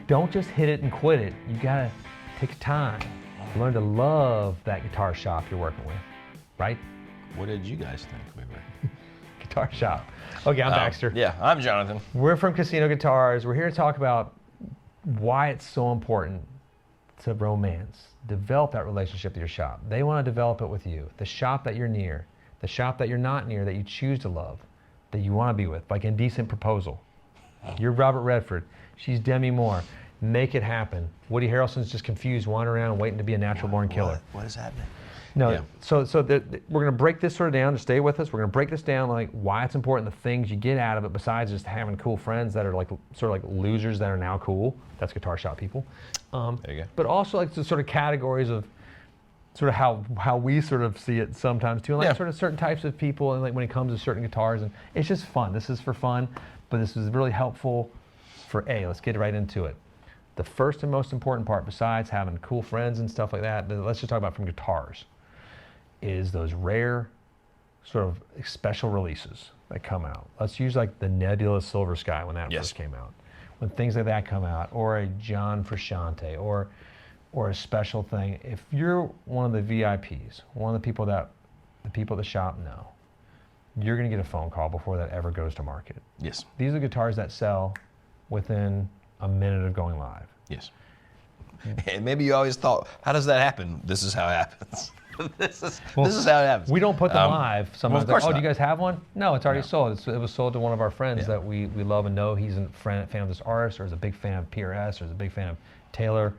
don't just hit it and quit it. You gotta take time. Learn to love that guitar shop you're working with, right? What did you guys think we were? Guitar shop. Okay, I'm Baxter. Yeah, I'm Jonathan. We're from Casino Guitars. We're here to talk about why it's so important to romance. Develop that relationship with your shop. They want to develop it with you. The shop that you're near, the shop that you're not near, that you choose to love, that you want to be with, like Indecent Proposal. You're Robert Redford. She's Demi Moore. Make it happen. Woody Harrelson's just confused, wandering around, waiting to be a natural-born killer. What is happening? No, Yeah. so we're going to break this sort of down. To stay with us, we're going to break this down, like why it's important, the things you get out of it, besides just having cool friends that are like sort of like losers that are now cool. That's guitar shop people. There you go. But also like the sort of categories of sort of how we sort of see it sometimes too, and like sort of certain types of people, and like when it comes to certain guitars, and it's just fun. This is for fun, but this is really helpful for let's get right into it. The first and most important part, besides having cool friends and stuff like that, let's just talk about from guitars, is those rare sort of special releases that come out. Let's use like the Nebula Silver Sky when that first came out. When things like that come out, or a John Frusciante, or a special thing. If you're one of the VIPs, one of the people at the shop know, you're gonna get a phone call before that ever goes to market. Yes. These are guitars that sell within a minute of going live. Yes. And maybe you always thought, how does that happen? This is how it happens. this is how it happens. We don't put them live. Sometimes of course do not. you guys have one? No, it's already sold. It was sold to one of our friends that we love and know. He's a fan of this artist, or is a big fan of PRS, or is a big fan of Taylor,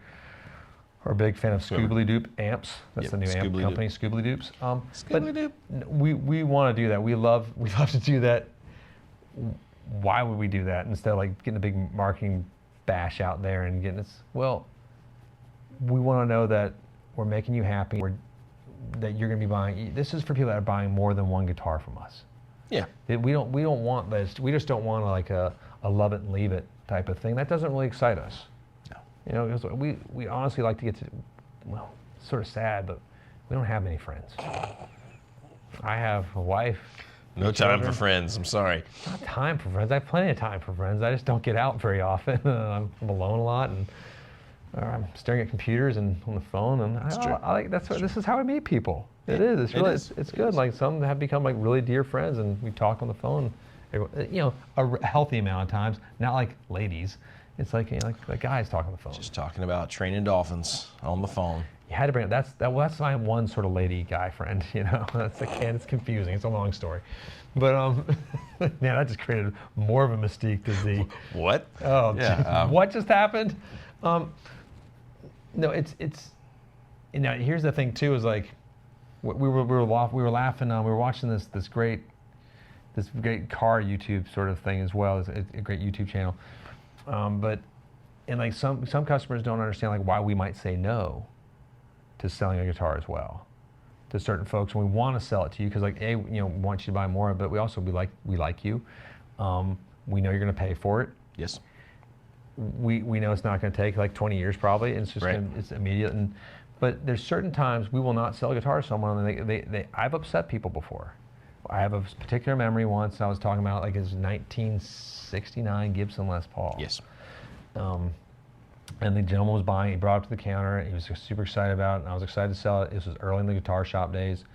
or a big fan of Scoobly Doop amps. That's the new amp company, Scoobly Doops. Scoobly Doop. We want to do that. We love to do that. Why would we do that instead of like getting a big marketing bash out there and getting this? Well, we want to know that we're making you happy. That you're going to be buying. This is for people that are buying more than one guitar from us. Yeah. We don't want this. We just don't want like a love it and leave it type of thing. That doesn't really excite us. No. You know, because we honestly like to get to, well, it's sort of sad, but we don't have many friends. I have a wife. No time for friends. I'm sorry. Not time for friends. I have plenty of time for friends. I just don't get out very often. I'm alone a lot, and I'm staring at computers and on the phone. And this is how I meet people. It is. It's good. Like some have become like really dear friends, and we talk on the phone. You know, a healthy amount of times. Not like ladies. It's like like guys talk on the phone. Just talking about training dolphins on the phone. You had to bring it. That's my one sort of lady guy friend. You know, it's confusing. It's a long story, but yeah, that just created more of a mystique to the. What? Oh, yeah. What just happened? No, it's. You know, here's the thing too. Is like, we were laughing. We were watching this great car YouTube sort of thing as well. It's a great YouTube channel, but and like some customers don't understand like why we might say no to selling a guitar as well to certain folks, and we want to sell it to you because like we want you to buy more, but we also we like you. We know you're going to pay for it. Yes. We know it's not going to take like 20 years probably, and it's just it's immediate. But there's certain times we will not sell a guitar to someone, and I've upset people before. I have a particular memory once I was talking about like his 1969 Gibson Les Paul. Yes. And the gentleman was buying. He brought it up to the counter. He was super excited about it, and I was excited to sell it. This was early in the guitar shop days,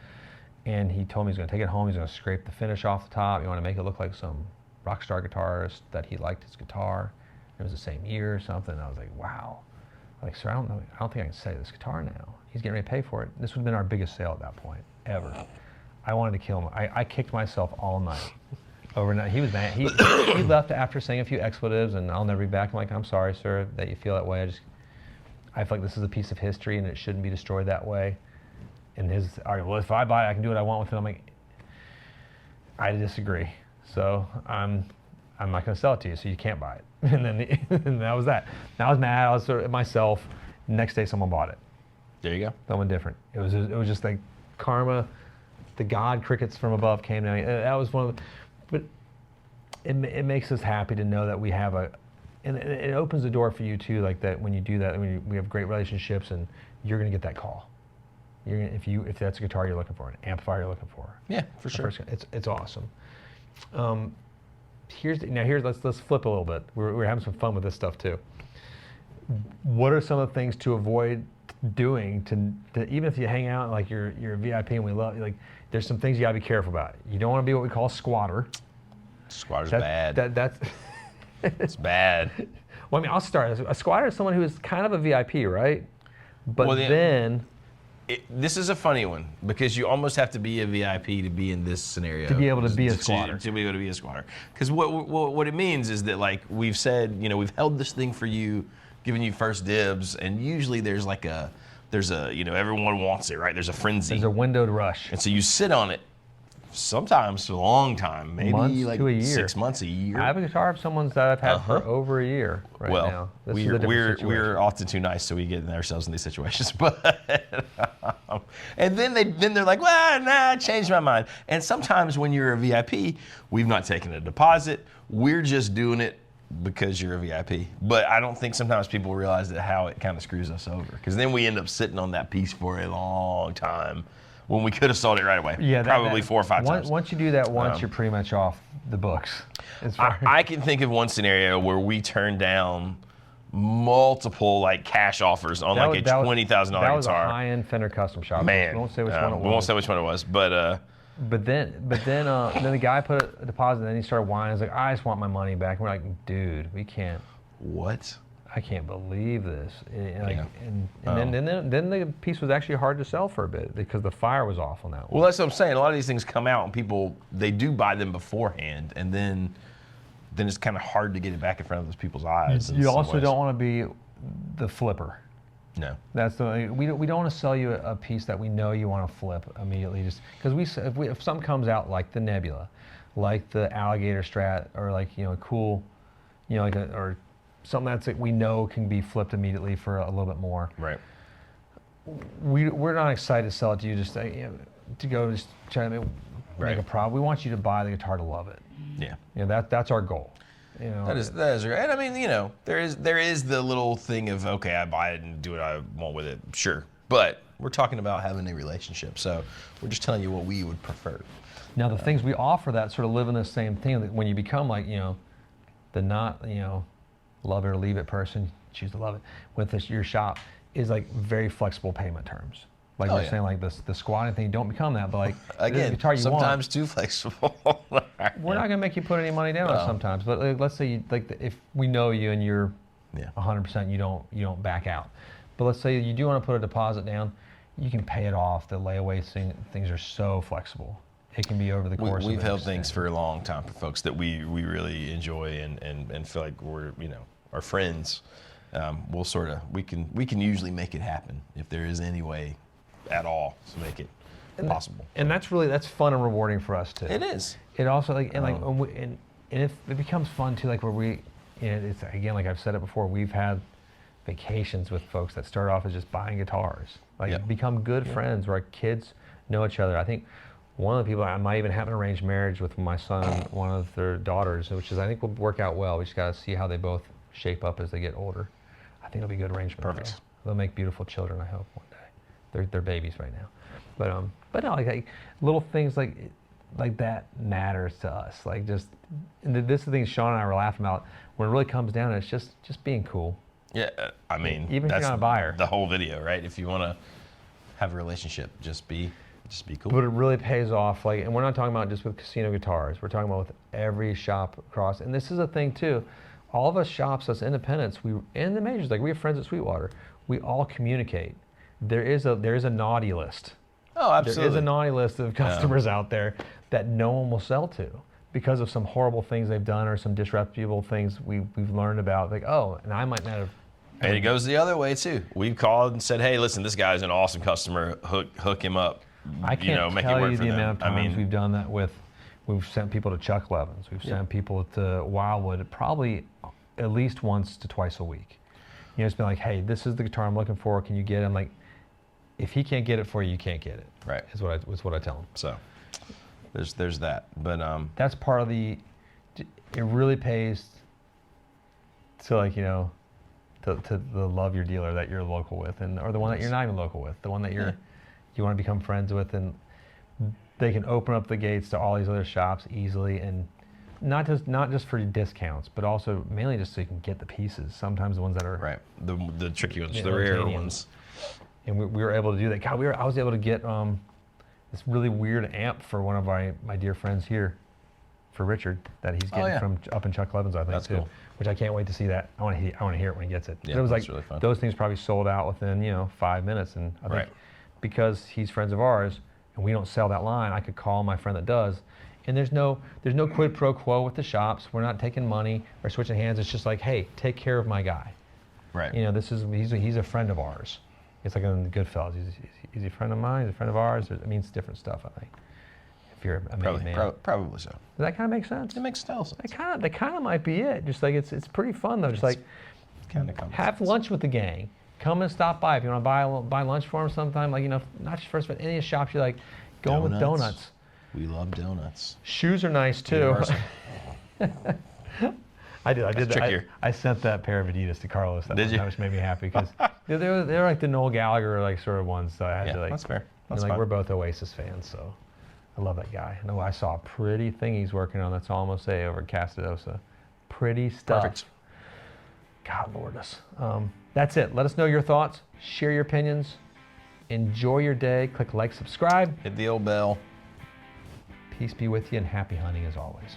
and he told me he's going to take it home. He's going to scrape the finish off the top. He wanted to make it look like some rock star guitarist that he liked his guitar. It was the same year or something. And I was like, wow. I'm like, sir, I don't think I can sell this guitar now. He's getting ready to pay for it. This would have been our biggest sale at that point ever. I wanted to kill him. I kicked myself all night. Overnight, he was mad. He left after saying a few expletives, and I'll never be back. I'm like, I'm sorry, sir, that you feel that way. I feel like this is a piece of history, and it shouldn't be destroyed that way. And all right, well, if I buy it, I can do what I want with it. I'm like, I disagree. So I'm not going to sell it to you, so you can't buy it. And then and that was that. And I was mad. I was sort of myself. Next day, someone bought it. There you go. Someone different. It was just like karma. The God crickets from above came down. That was one of the. But it makes us happy to know that we have and it opens the door for you too, like that when you do that, we have great relationships, and you're going to get that call. If that's a guitar you're looking for, an amplifier you're looking for. Yeah, for sure. It's awesome. Let's flip a little bit. We're having some fun with this stuff too. what are some of the things to avoid doing to even if you hang out like you're a VIP and we love you, like there's some things you gotta be careful about. You don't want to be what we call a squatter. Squatter's bad. That's It's bad. Well, I mean, I'll start. A squatter is someone who is kind of a VIP, right? But Well, then this is a funny one because you almost have to be a VIP to be in this scenario. To be able to be a squatter. To be able to be a squatter. Because what it means is that, like we've said, we've held this thing for you, given you first dibs, and usually there's everyone wants it, right? There's a frenzy. There's a window to rush. And so you sit on it sometimes for a long time, maybe months like to a year. 6 months, a year. I have a guitar of someone's that I've had for over a year now. This is a different situation. We're often too nice, so we get ourselves in these situations. But and then they're like, well, nah, I changed my mind. And sometimes when you're a VIP, we've not taken a deposit. We're just doing it because you're a VIP. But I don't think sometimes people realize that how it kind of screws us over, because then we end up sitting on that piece for a long time when we could have sold it right away. Yeah, probably 4 or 5 times. Once you do that once, you're pretty much off the books. I can think of one scenario where we turned down multiple like cash offers on like a $20,000 guitar. That was a high-end Fender custom shop. Man, we won't say which one it was. We won't say which one it was, but then the guy put a deposit, and then he started whining. He's like, I just want my money back. And we're like, dude, we can't. What? I can't believe this. And then the piece was actually hard to sell for a bit because the fire was off on that one. Well, that's what I'm saying. A lot of these things come out and people, they do buy them beforehand, and then it's kind of hard to get it back in front of those people's eyes. You also don't want to be the flipper. No. That's we don't want to sell you a piece that we know you want to flip immediately, just because if something comes out like the Nebula, like the Alligator Strat, or like cool, or something that's like we know can be flipped immediately for a little bit more. Right. We're not excited to sell it to you just to go just try to make a problem. We want you to buy the guitar to love it. Yeah. That's our goal. That is right. And I mean, there is the little thing of, okay, I buy it and do what I want with it. Sure. But we're talking about having a relationship. So we're just telling you what we would prefer. Now the things we offer that sort of live in the same thing, that when you become like, the not, love it or leave it person, choose to love it, with your shop, is like very flexible payment terms. Like we're saying, like the squatting thing, don't become that, but like again, the guitar you sometimes want, too flexible. We're not gonna make you put any money down sometimes, but like, let's say if we know you and you're 100%, you don't back out. But let's say you do want to put a deposit down, you can pay it off. The layaway things are so flexible. It can be over the course. We've held things for a long time for folks that we really enjoy and feel like we're our friends. We can usually make it happen if there is any way at all to make it possible. And that's fun and rewarding for us too. It is. It also and if it becomes fun too, like where we, it's again, like I've said it before, we've had vacations with folks that start off as just buying guitars, become good friends where our kids know each other. I think one of the people, I might even have an arranged marriage with my son, one of their daughters, which I think will work out well. We just got to see how they both shape up as they get older. I think it'll be a good arrangement. Perfect. They'll make beautiful children, I hope, one day. They're babies right now. But no, like little things like that matters to us. Like this is the thing Sean and I were laughing about. When it really comes down to it, it's just being cool. Yeah, I mean, even if you're not a buyer. The whole video, right? If you want to have a relationship, just be cool. But it really pays off. And we're not talking about just with casino guitars. We're talking about with every shop across. And this is a thing too. All of us shops, us independents, in the majors, like we have friends at Sweetwater. We all communicate. There is a naughty list. Oh, absolutely. There is a naughty list of customers out there that no one will sell to because of some horrible things they've done or some disreputable things we've learned about. Like, and I might not have. And it goes the other way too. We've called and said, hey, listen, this guy's an awesome customer. Hook him up. I can't make tell it work you for the them. amount of times we've done that with. We've sent people to Chuck Levin's. We've sent people to Wildwood probably at least once to twice a week. It's been like, hey, this is the guitar I'm looking for. Can you get it? I'm like, if he can't get it for you, you can't get it. Right. Is what I tell him. So there's that. But that's part of the. It really pays to to love your dealer that you're local with, or the one that you're not even local with, the one that you want to become friends with, and they can open up the gates to all these other shops easily, and not just for discounts, but also mainly just so you can get the pieces. Sometimes the ones that are Right. The tricky ones, Yeah, the rare titanium. ones. and we were able to do that. God, I was able to get this really weird amp for one of my dear friends here, for Richard, that he's getting yeah. from up in Chuck Levin's, I think, That's too. cool. Which I can't wait to see that. I want to hear it when he gets it. Yeah, But it was that's like really fun. those things probably sold out within 5 minutes, and I think Right. because he's friends of ours and we don't sell that line, I could call my friend that does. And there's no quid pro quo with the shops. We're not taking money or switching hands. It's just like, hey, take care of my guy. Right. He's a friend of ours. It's like in Goodfellas. He's a friend of mine. He's a friend of ours. It means different stuff, I think. If you're a made man. Probably so. Does that kind of make sense? It makes total sense. That kind of might be it. Just like it's pretty fun though. Just like Kind of common have sense. lunch with the gang. Come and stop by if you want to buy lunch for them sometime. Like not just first, but any of the shops you like. Go with donuts. We love donuts. Shoes are nice too. Universal. I did. trickier. I sent that pair of Adidas to Carlos. Did you? That which made me happy because they're like the Noel Gallagher like sort of ones. So I had Yeah, to like. that's fair. and, That's like fine. we're both Oasis fans, so I love that guy. No, I saw a pretty thing he's working on. That's all I'm gonna say over at Castadosa. Pretty stuff. Perfect. God Lord us. That's it. Let us know your thoughts. Share your opinions. Enjoy your day. Click like, subscribe. Hit the old bell. Peace be with you and happy hunting as always.